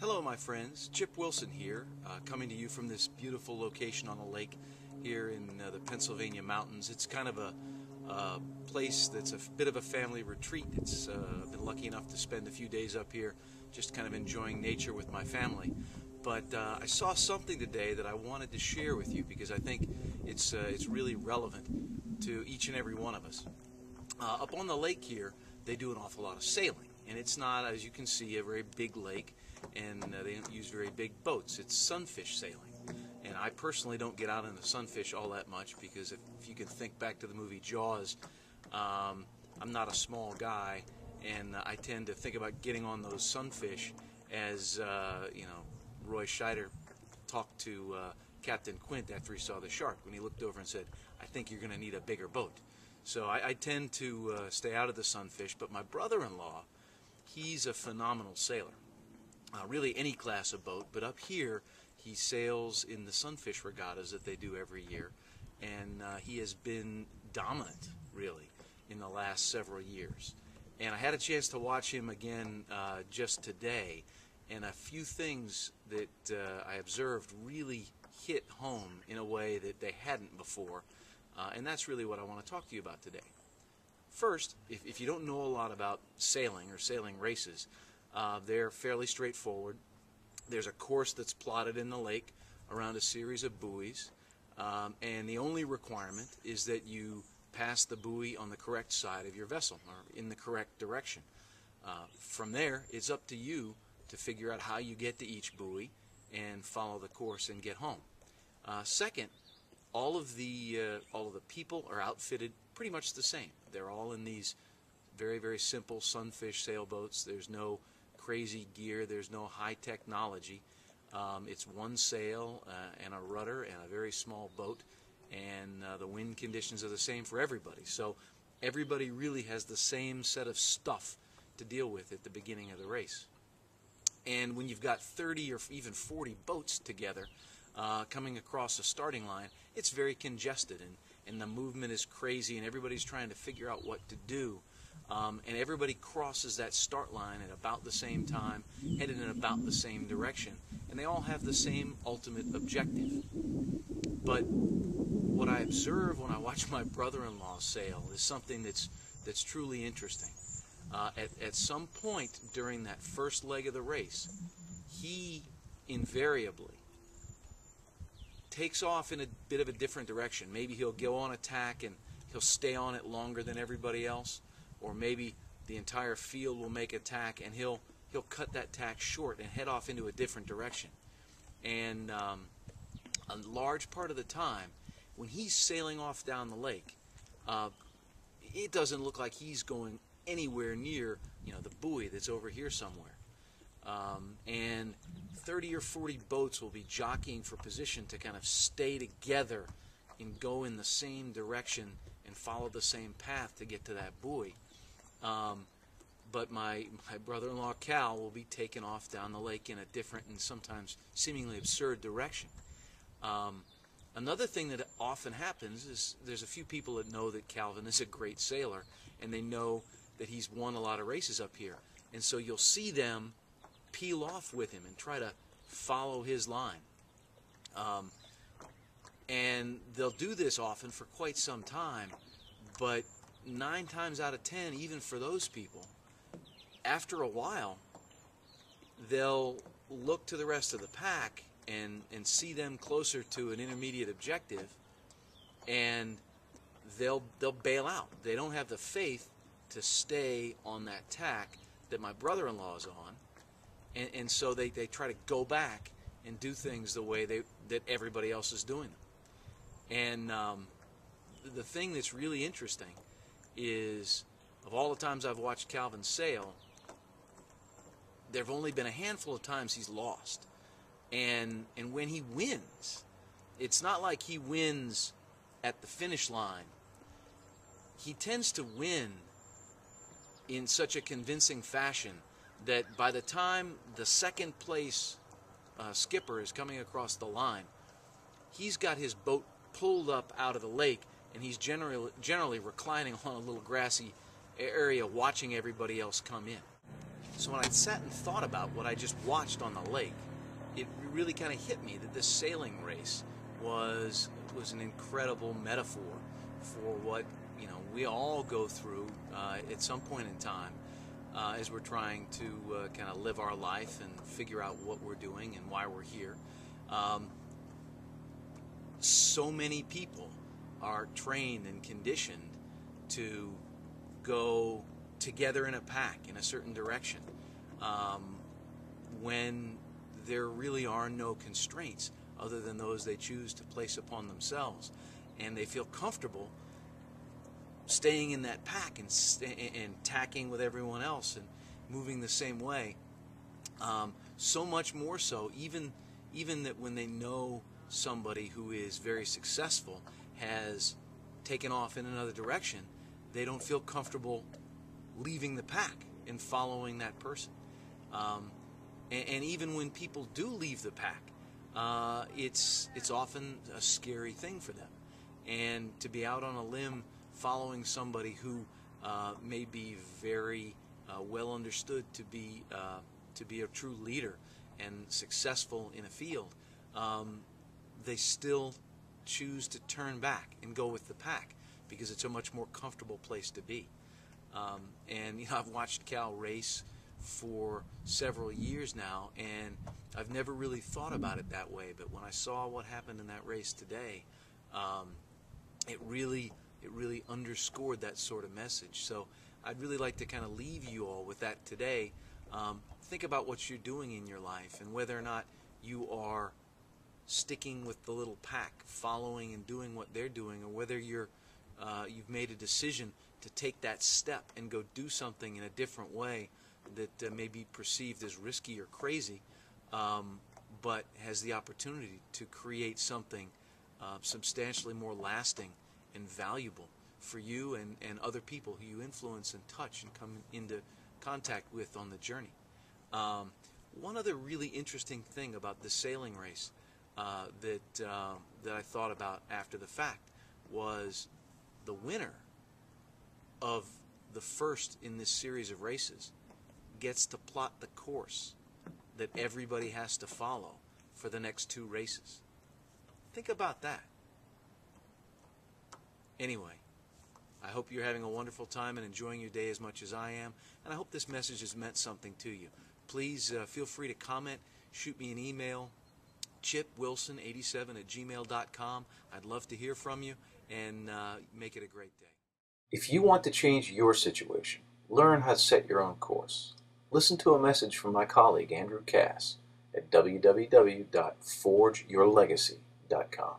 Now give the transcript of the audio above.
Hello my friends, Chip Wilson here, coming to you from this beautiful location on a lake here in the Pennsylvania mountains. It's kind of a place that's a bit of a family retreat. It's been lucky enough to spend a few days up here just kind of enjoying nature with my family. But I saw something today that I wanted to share with you because I think it's really relevant to each and every one of us. Up on the lake here, they do an awful lot of sailing. And it's not, as you can see, a very big lake, and they don't use very big boats. It's sunfish sailing. And I personally don't get out into sunfish all that much because if you can think back to the movie Jaws, I'm not a small guy, and I tend to think about getting on those sunfish as, Roy Scheider talked to Captain Quint after he saw the shark when he looked over and said, "I think you're going to need a bigger boat." So I tend to stay out of the sunfish, but my brother-in-law, he's a phenomenal sailor. Really any class of boat, but up here he sails in the sunfish regattas that they do every year, and he has been dominant, really, in the last several years. And I had a chance to watch him again just today, and a few things that I observed really hit home in a way that they hadn't before, and that's really what I want to talk to you about today. First, if you don't know a lot about sailing or sailing races, they're fairly straightforward. There's a course that's plotted in the lake around a series of buoys, and the only requirement is that you pass the buoy on the correct side of your vessel, or in the correct direction. From there, it's up to you to figure out how you get to each buoy and follow the course and get home. Second, all of the people are outfitted pretty much the same. They're all in these very, very simple sunfish sailboats. There's no crazy gear. There's no high technology. It's one sail and a rudder and a very small boat, and the wind conditions are the same for everybody. So everybody really has the same set of stuff to deal with at the beginning of the race. And when you've got 30 or even 40 boats together coming across the starting line, it's very congested, and the movement is crazy, and everybody's trying to figure out what to do. And everybody crosses that start line at about the same time, headed in about the same direction, and they all have the same ultimate objective. But what I observe when I watch my brother-in-law sail is something that's truly interesting. At some point during that first leg of the race, he invariably takes off in a bit of a different direction. Maybe he'll go on a tack and he'll stay on it longer than everybody else, or maybe the entire field will make a tack and he'll cut that tack short and head off into a different direction. And a large part of the time, when he's sailing off down the lake, it doesn't look like he's going anywhere near the buoy that's over here somewhere. And 30 or 40 boats will be jockeying for position to kind of stay together and go in the same direction and follow the same path to get to that buoy. But my brother-in-law Cal will be taken off down the lake in a different and sometimes seemingly absurd direction. Another thing that often happens is there's a few people that know that Calvin is a great sailor, and they know that he's won a lot of races up here. And so you'll see them peel off with him and try to follow his line. And they'll do this often for quite some time, but 9 times out of 10, even for those people, after a while, they'll look to the rest of the pack and see them closer to an intermediate objective, and they'll bail out. They don't have the faith to stay on that tack that my brother-in-law is on, and so they try to go back and do things the way that everybody else is doing them. And the thing that's really interesting is, of all the times I've watched Calvin sail, there have only been a handful of times he's lost. And when he wins, it's not like he wins at the finish line. He tends to win in such a convincing fashion that by the time the second place skipper is coming across the line, he's got his boat pulled up out of the lake, and he's generally reclining on a little grassy area watching everybody else come in. So when I sat and thought about what I just watched on the lake, it really kind of hit me that this sailing race was an incredible metaphor for what we all go through at some point in time as we're trying to kind of live our life and figure out what we're doing and why we're here. So many people are trained and conditioned to go together in a pack in a certain direction when there really are no constraints other than those they choose to place upon themselves, and they feel comfortable staying in that pack and tacking with everyone else and moving the same way. So much more so, even that when they know somebody who is very successful has taken off in another direction, they don't feel comfortable leaving the pack and following that person. And even when people do leave the pack, it's often a scary thing for them. And to be out on a limb following somebody who may be very well understood to be a true leader and successful in a field, they still choose to turn back and go with the pack because it's a much more comfortable place to be. And I've watched Cal race for several years now, and I've never really thought about it that way. But when I saw what happened in that race today, it really underscored that sort of message. So I'd really like to kind of leave you all with that today. Think about what you're doing in your life and whether or not you are sticking with the little pack, following and doing what they're doing, or whether you've made a decision to take that step and go do something in a different way that may be perceived as risky or crazy, but has the opportunity to create something substantially more lasting and valuable for you and other people who you influence and touch and come into contact with on the journey. One other really interesting thing about the sailing race that I thought about after the fact was the winner of the first in this series of races gets to plot the course that everybody has to follow for the next 2 races. Think about that. Anyway, I hope you're having a wonderful time and enjoying your day as much as I am, and I hope this message has meant something to you. Please feel free to comment, shoot me an email, chipwilson87@gmail.com. I'd love to hear from you, and make it a great day. If you want to change your situation, learn how to set your own course, listen to a message from my colleague Andrew Cass at www.forgeyourlegacy.com.